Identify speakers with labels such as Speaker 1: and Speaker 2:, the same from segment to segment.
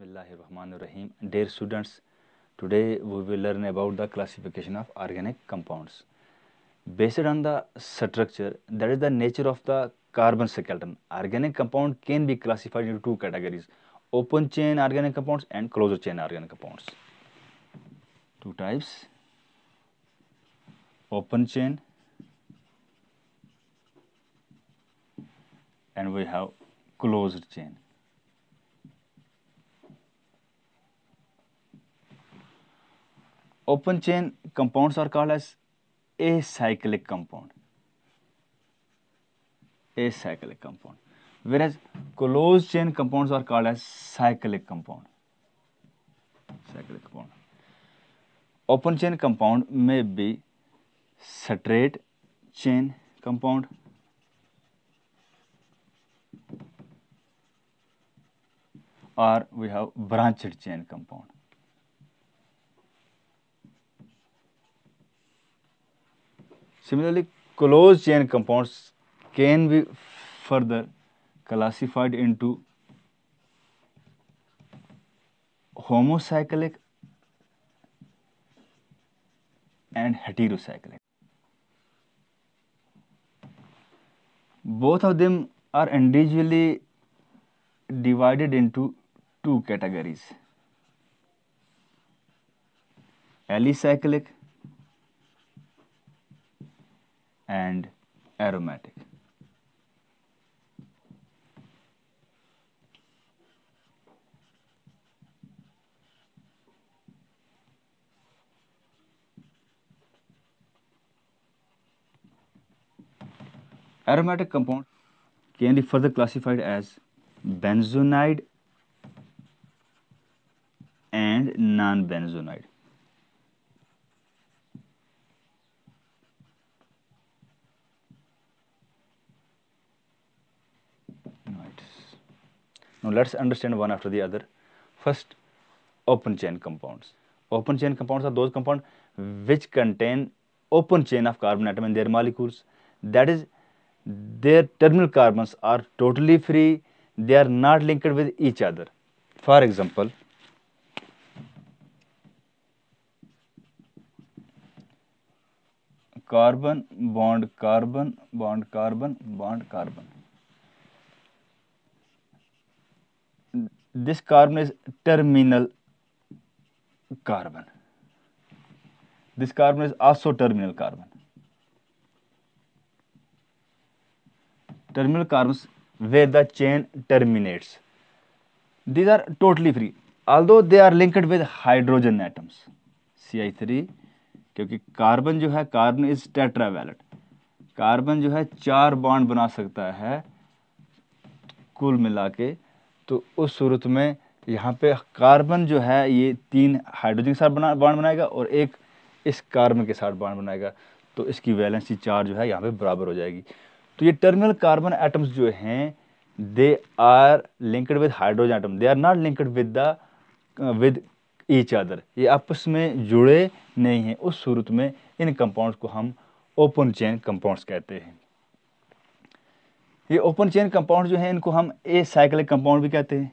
Speaker 1: Bismillahirrahmanirrahim. Dear students, today we will learn about the classification of organic compounds. Based on the structure, that is the nature of the carbon skeleton, organic compound can be classified into two categories: open chain organic compounds and closed chain organic compounds. Two types: open chain and we have closed chain. Open chain compounds are called as acyclic compound. Acyclic compound. Whereas closed chain compounds are called as cyclic compound. Cyclic compound. Open chain compound may be straight chain compound, or we have branched chain compound. Similarly, closed chain compounds can be further classified into homocyclic and heterocyclic. Both of them are individually divided into two categories: alicyclic and aromatic. Aromatic compound can be further classified as benzonide and non-benzonide. Right. Now let's understand one after the other. First, open chain compounds. Open chain compounds are those compounds which contain open chain of carbon atom in their molecules. That is, their terminal carbons are totally free. They are not linked with each other. For example, carbon bond carbon bond carbon bond carbon. This carbon is terminal carbon. This carbon is also terminal carbon. Terminal carbons where the chain terminates. These are totally free, although they are linked with hydrogen atoms. CI3, क्योंकि carbon जो है, carbon is tetravalent. Carbon जो है 4 bond बना सकता है कुल मिला के. तो उस सूरत में यहाँ पे कार्बन जो है ये 3 हाइड्रोजन के साथ बॉन्ड बनाएगा और एक इस कार्बन के साथ बॉन्ड बनाएगा. तो इसकी वैलेंसी चार्ज जो है यहाँ पे बराबर हो जाएगी. तो ये टर्मिनल कार्बन एटम्स जो हैं, they are linked with hydrogen atom. They are not linked with each other. ये आपस में जुड़े नहीं हैं. उस सूरत में इन कंपाउंड्स को हम ओपन चेन कंपाउंड्स कहते हैं. ये ओपन चेन कंपाउंड जो हैं, इनको हम एसाइक्लिक कंपाउंड भी कहते हैं.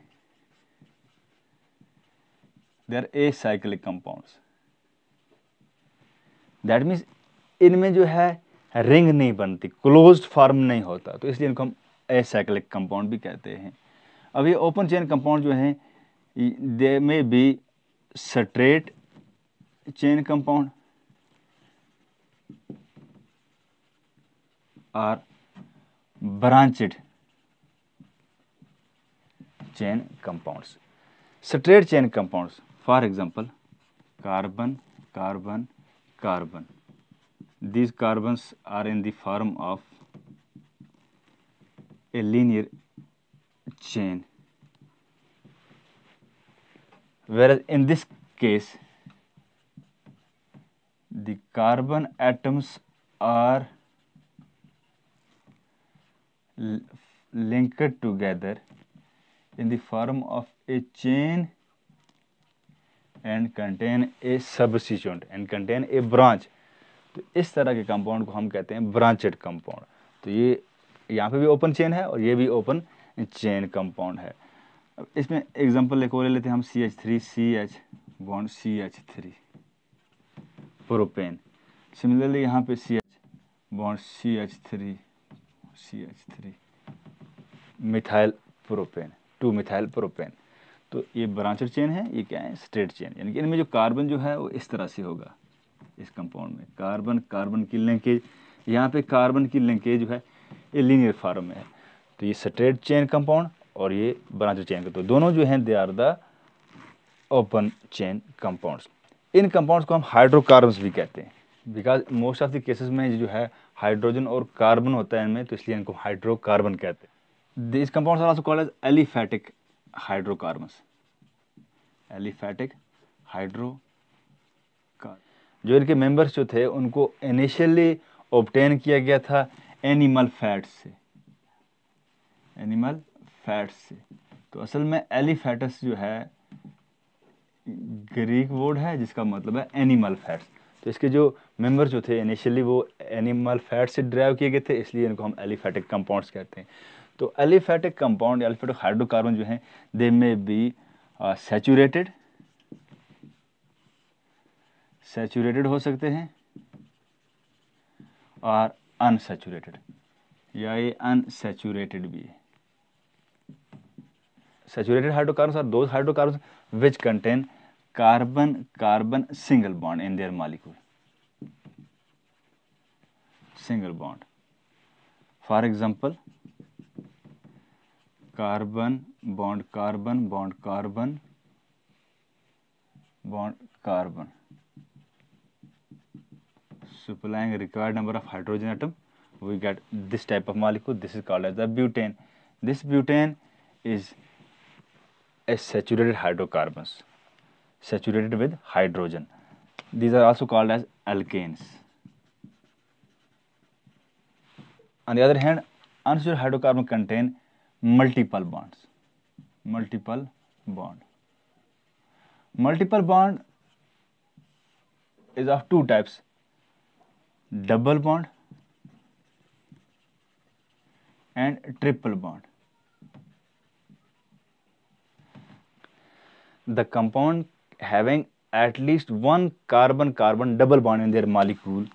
Speaker 1: They are acyclic compounds. That means इनमें जो है रिंग नहीं बनती, क्लोज्ड फॉर्म नहीं होता, तो इसलिए इनको हम एसाइक्लिक कंपाउंड भी कहते हैं. अब ये ओपन चेन कंपाउंड जो हैं, दे में बी स्ट्रेट चेन कंपाउंड और branched chain compounds. Straight chain compounds, for example, carbon, carbon, carbon. These carbons are in the form of a linear chain. Whereas in this case, the carbon atoms are linked together in the form of a chain and contain a substituent and contain a branch. तो इस तरह के compound को हम कहते हैं branched compound. तो ये यहाँ पे भी ओपन चेन है और ये भी ओपन चेन कंपाउंड है. अब इसमें एग्जांपल एक और ले लेते हैं हम, CH3CH bond CH3 propane. Similarly यहाँ पे CH bond CH3 methyl propane, 2 methyl propane. तो ये ब्रांचर चेन है, ये क्या है, स्ट्रेट चेन, यानी कि इनमें जो कार्बन जो है वो इस तरह से होगा। इस कंपाउंड में कार्बन कार्बन की लिंकेज, यहाँ पे कार्बन की लिंकेज जो है ये लीनियर फॉर्म में है। तो ये स्ट्रेट चेन कंपाउंड और ये ब्रांचर चेन का, तो दोनों जो हैं they are the open chain compounds. इन कंपाउंड्स को हम हाइड्रोकार्बन्स भी कहते हैं, because most of the cases में जो है हाइड्रोजन और कार्बन होता है इनमें, तो इसलिए इनको हाइड्रोकार्बन कहते हैं। This compounds are also called as aliphatic hydrocarbons, aliphatic hydrocarbon. जो इनके मेंबर्स जो थे उनको इनिशियली ऑब्टेन किया गया था एनिमल फैट्स से, एनिमल फैट्स से। तो असल में एलिफैटस जो है ग्रीक वर्ड है जिसका मतलब है एनिमल फैट्स। तो इसके जो मेंबर्स जो थे इनिशियली वो एनिमल फैट से ड्राइव किए गए थे, इसलिए इनको हम एलिफैटिक कंपाउंड्स कहते हैं। तो एलिफैटिक कंपाउंड, एलिफैटिक हाइड्रोकार्बन जो हैं दे मे बी सैचुरेटेड हो सकते हैं और अनसैचुरेटेड, या ये अनसैचुरेटेड भी है। Saturated hydrocarbons are those hydrocarbons which contain carbon single bond in their molecule, single bond. For example, carbon bond carbon bond carbon bond carbon supplying required number of hydrogen atom, we get this type of molecule. This is called as the butane. This butane is a saturated hydrocarbons, saturated with hydrogen. These are also called as alkanes. On the other hand, unsaturated hydrocarbon contain multiple bonds. Multiple bond. Multiple bond is of two types: double bond and triple bond. The compound having at least one carbon-carbon double bond in their molecule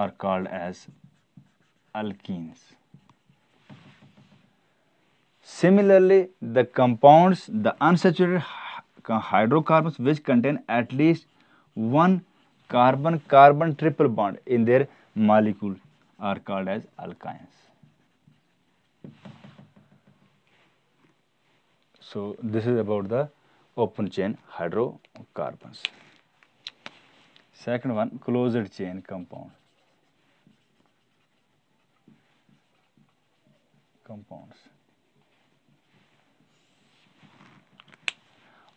Speaker 1: are called as alkenes. Similarly, the compounds, the unsaturated hydrocarbons which contain at least one carbon-carbon triple bond in their molecule are called as alkynes. So this is about the open chain hydrocarbons. Second one, closed chain compounds.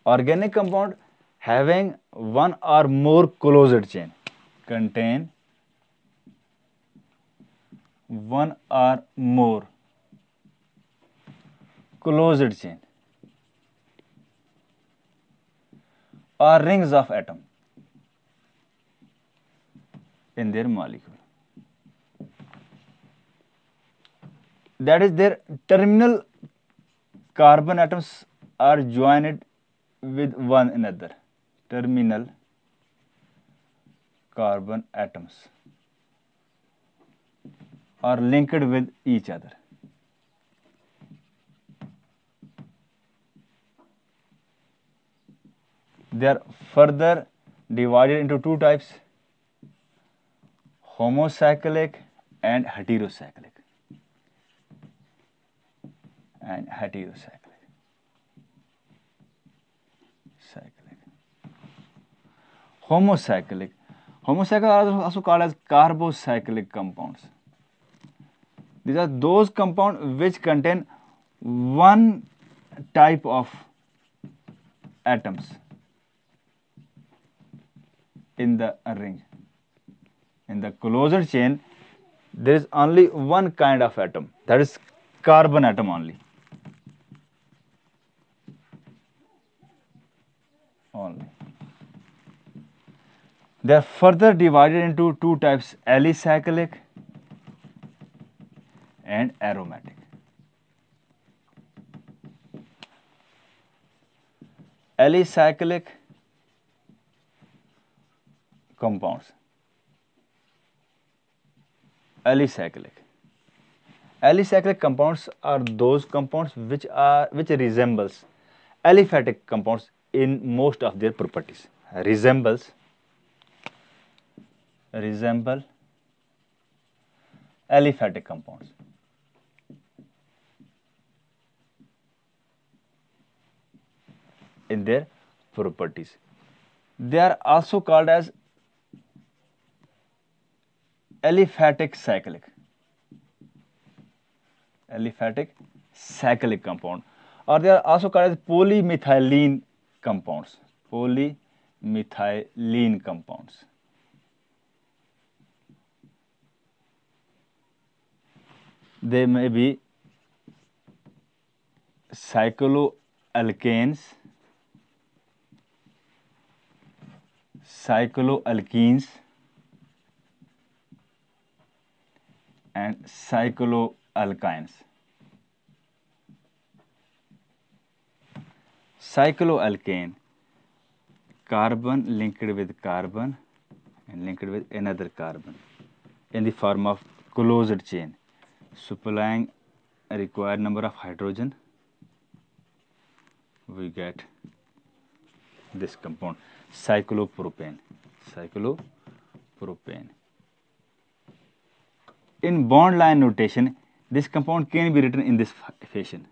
Speaker 1: Organic compound having one or more closed chain contain one or more closed chain or rings of atom in their molecule. That is, their terminal carbon atoms are joined with one another. Terminal carbon atoms are linked with each other. They are further divided into two types: homocyclic and heterocyclic. Homocyclic are also called as carbocyclic compounds. These are those compounds which contain one type of atoms in the ring. In the closed chain, there is only one kind of atom, that is carbon atom only. They are further divided into two types: alicyclic and aromatic. Alicyclic compounds. Alicyclic compounds are those compounds which resembles aliphatic compounds in most of their properties. Resemble aliphatic compounds. In their properties. They are also called as aliphatic cyclic compound, or they are also called as polymethylene compounds. They may be cycloalkanes, and cycloalkynes. Cycloalkane, carbon linked with carbon and linked with another carbon in the form of closed chain, supplying a required number of hydrogen. We get this compound, cyclopropane. In bond line notation, this compound can be written in this fashion,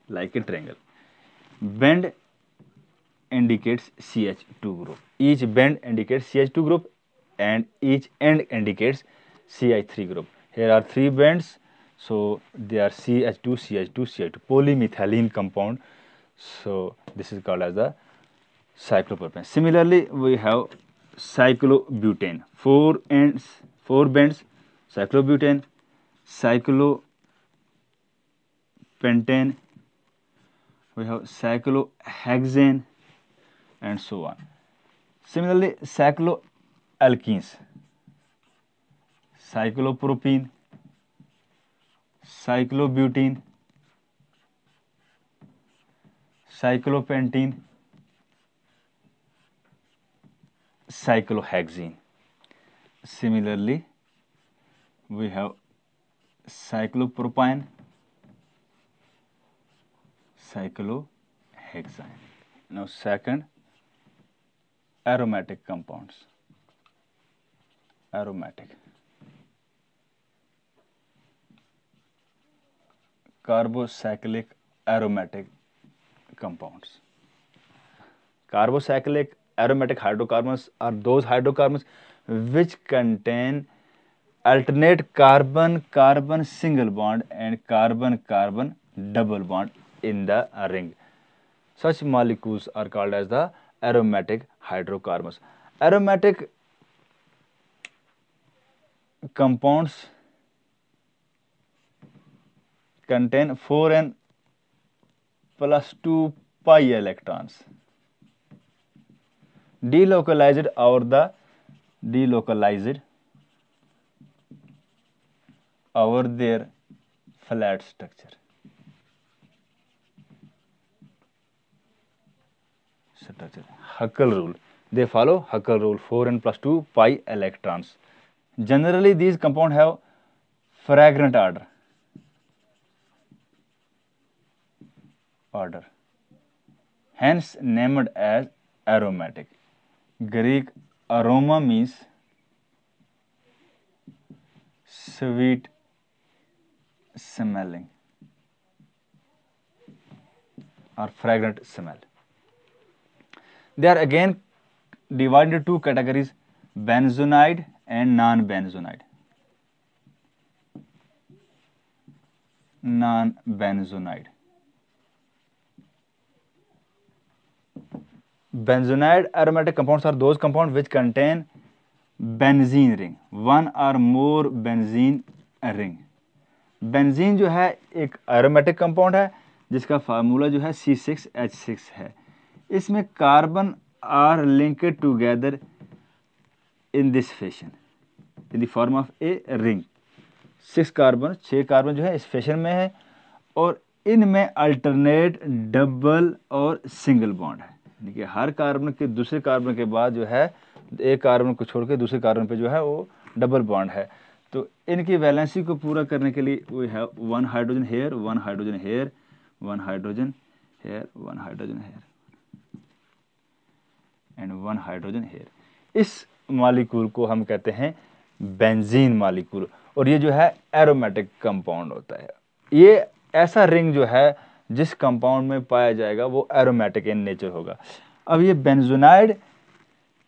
Speaker 1: like a triangle. Bend indicates CH2 group. Each bend indicates CH2 group and each end indicates CH3 group. Here are 3 bends, so they are CH2, polymethylene compound. So this is called as the cyclopropane. Similarly, we have cyclobutane. 4 bends, cyclobutane, cyclopentane, we have cyclohexane, and so on. Similarly, cycloalkenes, cyclopropene, cyclobutene, cyclopentene, cyclohexene. Similarly, we have cyclopropane, cyclohexane. Now, second, aromatic compounds. Carbocyclic aromatic compounds. Carbocyclic aromatic hydrocarbons are those hydrocarbons which contain alternate carbon-carbon single bond and carbon-carbon double bond in the ring. Such molecules are called as the aromatic hydrocarbons. Aromatic compounds contain 4n plus 2 pi electrons, delocalized over their flat structure. Huckel rule. They follow Huckel rule, 4n plus 2 pi electrons. Generally, these compounds have fragrant odor, hence named as aromatic. Greek aroma means sweet smelling or fragrant smell. They are again divided into 2 categories, benzonide and non-benzonide. Benzonide aromatic compounds are those compounds which contain benzene ring, one or more benzene ring. Benzene जो है एक aromatic compound है जिसका formula जो है C6H6 है. इसमें carbon are linked together in this fashion in the form of a ring. 6 carbon जो है इस फैशन में है और इनमें अल्टरनेट डबल और सिंगल बॉन्ड है, यानी कि हर कार्बन के दूसरे कार्बन के बाद जो है एक कार्बन को छोड़ के दूसरे कार्बन पे जो है वो डबल बॉन्ड है। तो इनकी वैलेंसी को पूरा करने के लिए we have one hydrogen here, one hydrogen here, one hydrogen here, one hydrogen here and one hydrogen here. इस मॉलिक्यूल को हम कहते हैं बेंजीन मॉलिक्यूल, और ये जो है एरोमेटिक कंपाउंड होता है। ये ऐसा रिंग जो है जिस कंपाउंड में पाया जाएगा वो एरोमेटिक इन नेचर होगा। अब ये बेंजोनाइड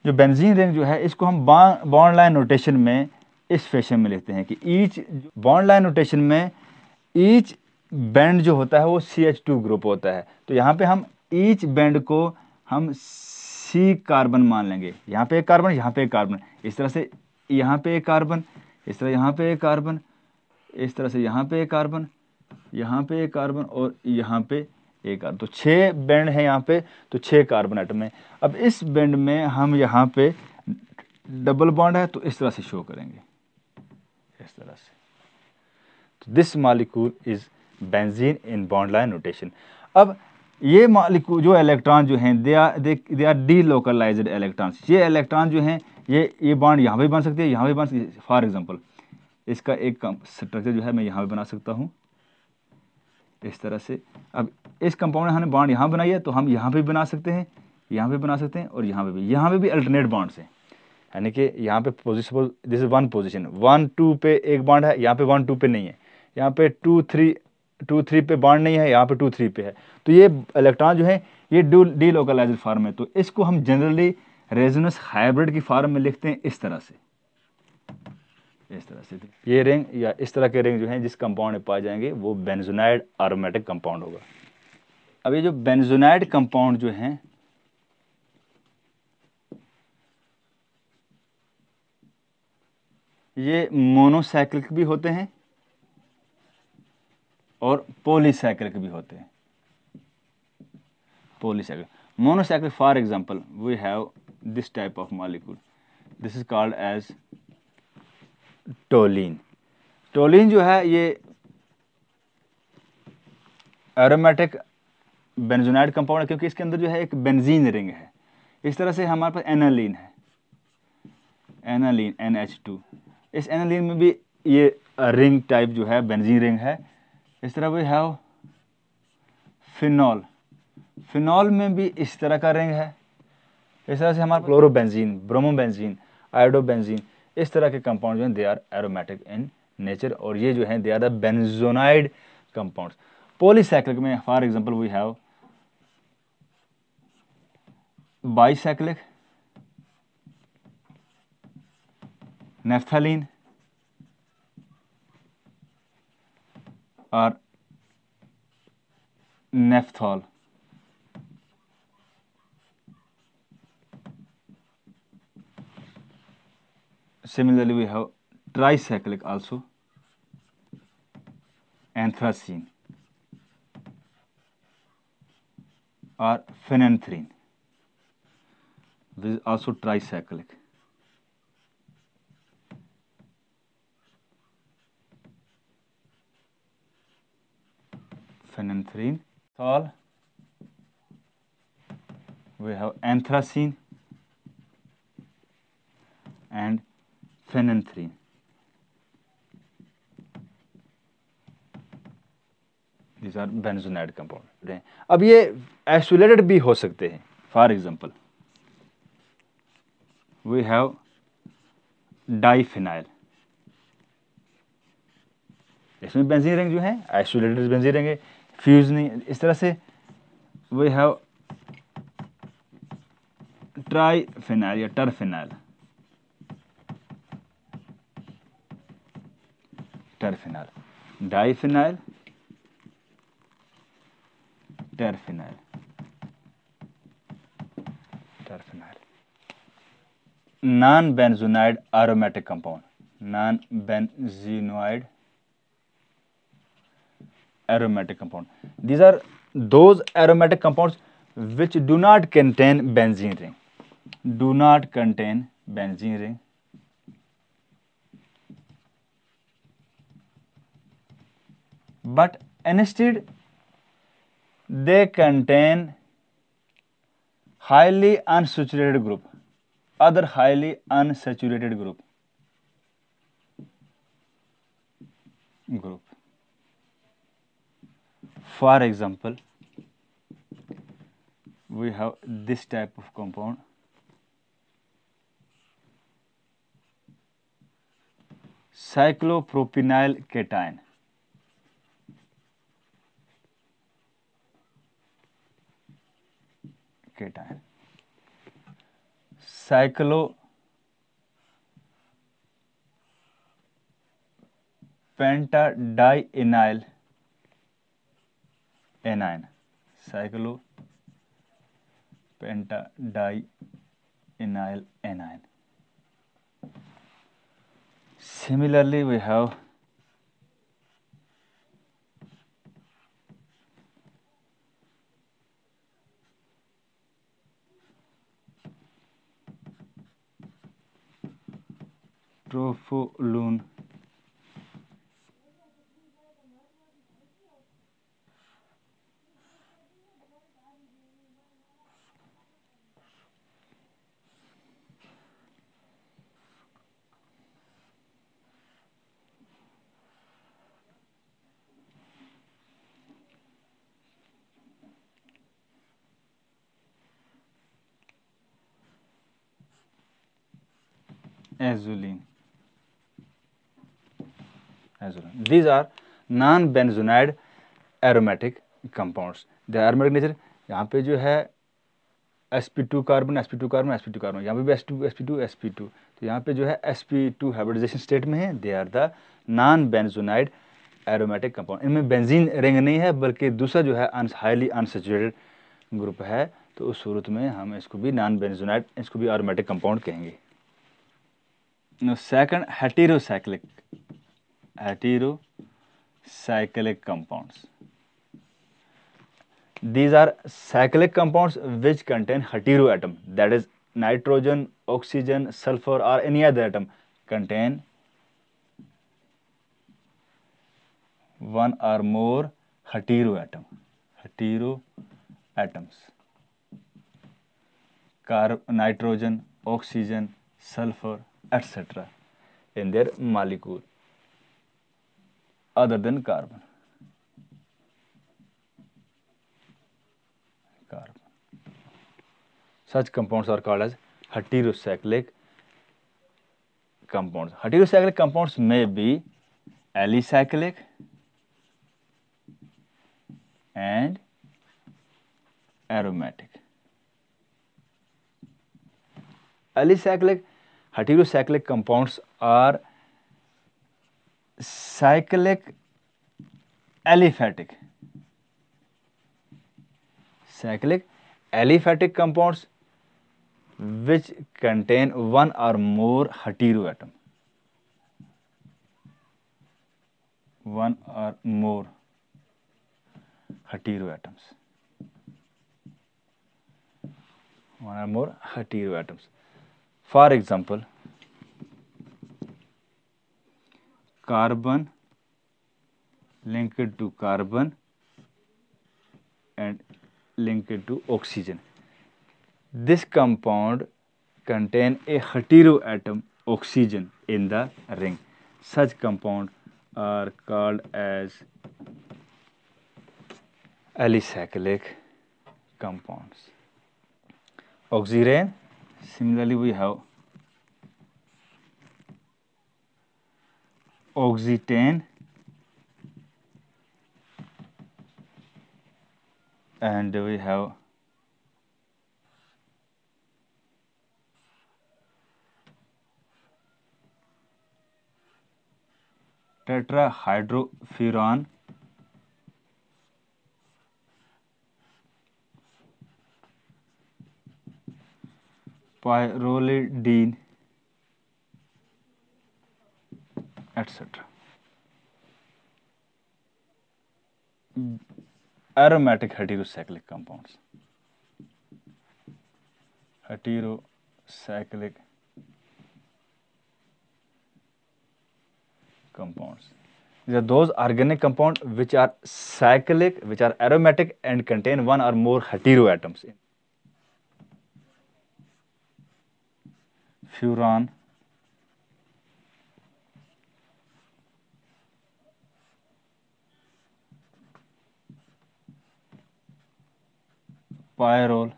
Speaker 1: जो बेंजीन रिंग जो है इसको हम बॉन्ड लाइन नोटेशन में इस फैशन में लिखते हैं कि ईच बॉन्ड लाइन नोटेशन में ईच बैंड जो होता है वो CH2 ग्रुप होता है। तो यहाँ पे हम ईच बैंड को हम C कार्बन मान लेंगे, यहाँ पे एक कार्बन, यहाँ पे एक कार्बन, इस तरह से यहाँ पे एक कार्बन, इस तरह यहाँ पे एक कार्बन, इस तरह से यहाँ पे एक कार्बन, यहाँ पे एक कार्बन और यहाँ पे एक कार्बन। तो 6 बैंड है यहाँ पे, तो 6 कार्बन एटम है। अब इस बैंड में हम यहाँ पे डबल बॉन्ड है तो इस तरह से शो करेंगे, इस तरह से। तो this molecule is benzene in bond line notation. अब ये मॉलिक्यूल जो इलेक्ट्रॉन जो हैं दे आर डीलोकलाइज्ड इलेक्ट्रॉन्स। ये इलेक्ट्रॉन जो हैं ये बॉन्ड यहाँ पे बन सकते हैं, यहाँ पे बन सकते हैं। फॉर एग्जांपल इसका एक स्ट्रक्चर जो है मैं यहाँ पे बना सकता हूँ इस तरह से। अब इस कंपाउंड में हमने बॉन्ड यहाँ बनाई है तो हम यहाँ पे भी बना सकते हैं, यहाँ पे बना सकते हैं और यहाँ पे भी अल्टरनेट बॉन्ड्स हैं, यानी कि यहाँ पे position, this is one position, 1 2 पे एक बॉन्ड है, यहाँ पे 1 2 पे नहीं है, यहाँ पे 2 3 पे बॉन्ड नहीं है, यहाँ पे 2 3 पे है। तो ये इलेक्ट्रॉन जो है ये डीलोकलाइज्ड फॉर्म है। तो इसको हम जनरली रेजोनेंस हाइब्रिड की फॉर्म में लिखते हैं इस तरह से, इस तरह से। ये रिंग या इस तरह के रिंग जो हैं जिस कंपाउंड में पाए जाएंगे वो बेंजोनाइड एरोमेटिक कंपाउंड होगा। अब ये जो बेंजोनाइड कंपाउंड जो हैं ये मोनोसाइक्लिक भी होते हैं और पॉलीसाइक्लिक भी होते हैं। Polycyclic, monocyclic, for example we have this type of molecule, this is called as toluene. Toluene जो है ये एरोमेटिक बेंजोनाइड कंपाउंड है क्योंकि इसके अंदर जो है एक बेंजीन रिंग है। इस तरह से हमारे पास एनालीन है, एनालीन NH2। इस एनालीन में भी ये रिंग टाइप जो है बेंजीन रिंग है। इस तरह वी हैव फिनॉल, फिनॉल में भी इस तरह का रिंग है। इस तरह से हमारे क्लोरोबेंजीन, ब्रोमोबेंजीन, आयोडोबेंजीन, इस तरह के कंपाउंड जो हैं they are aromatic in nature, और ये जो हैं they are the benzenoid compounds. Polycyclic में for example we have bicyclic, naphthalene और naphthol. Similarly, we have tricyclic also, anthracene or phenanthrene. This is also tricyclic. Phenanthrene, thol. We have anthracene and phenanthrene. These are benzonaide compound. अब ये isolated भी हो सकते हैं। For example we have diphenyl, इसमें benzene ring जो है isolated benzene ring है, फ्यूज नहीं। इस तरह से वी हैव ट्राइफिनाइल या terphenyl, terphenyl, diphenyl, terphenyl, terphenyl. Non benzenoid aromatic compound, non benzenoid aromatic compound. These are those aromatic compounds which do not contain benzene ring, do not contain benzene ring, but instead they contain highly unsaturated group, other highly unsaturated group. For example, we have this type of compound, cyclopropanyl cation. Cyclopentadienyl anion. Cyclopentadienyl anion. Similarly, we have tropholuene azulene. These are non-benzonide aromatic compounds. The aromatic nature यहाँ पे जो है sp2 carbon sp2 carbon sp2 carbon, यहाँ पे भी sp2 sp2 sp2, तो यहाँ पे जो है sp2 हाइब्रिडाइजेशन स्टेट में है. They are the non benzenoid aromatic compound. इनमें बेंजीन रिंग नहीं है, बल्कि दूसरा जो है हाईली अनसैचुरेटेड ग्रुप है, तो उस सूरत में हम इसको भी नॉन बेंजोनाइड, इसको भी एरोमेटिक कंपाउंड कहेंगे. Second, heterocyclic compounds. These are cyclic compounds which contain heteroatom, that is nitrogen, oxygen, sulfur or any other atom contain one or more heteroatoms, nitrogen, oxygen, sulfur, etc. in their molecule other than carbon. Such compounds are called as heterocyclic compounds. Heterocyclic compounds may be alicyclic and aromatic. Alicyclic, heterocyclic compounds are cyclic aliphatic. Cyclic aliphatic compounds which contain one or more heteroatom. One or more heteroatoms. For example, carbon linked to carbon and linked to oxygen. This compound contain a heteroatom oxygen in the ring. Such compounds are called as alicyclic compounds. Oxirane, similarly we have oxetane and we have tetrahydrofuran, pyrrolidine, etc. Aromatic heterocyclic compounds. These are those organic compounds which are cyclic, which are aromatic and contain one or more heteroatoms. Furan, pyrrole,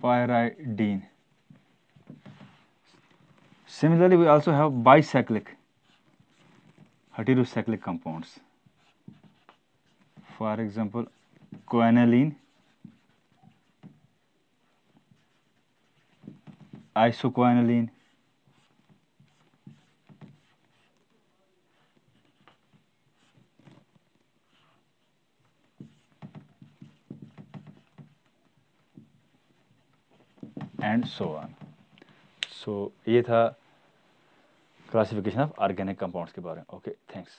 Speaker 1: pyridine. Similarly, we also have bicyclic, heterocyclic compounds. For example, quinoline, isoquinoline, and so on. So ये था classification of organic compounds के बारे में. Okay, thanks.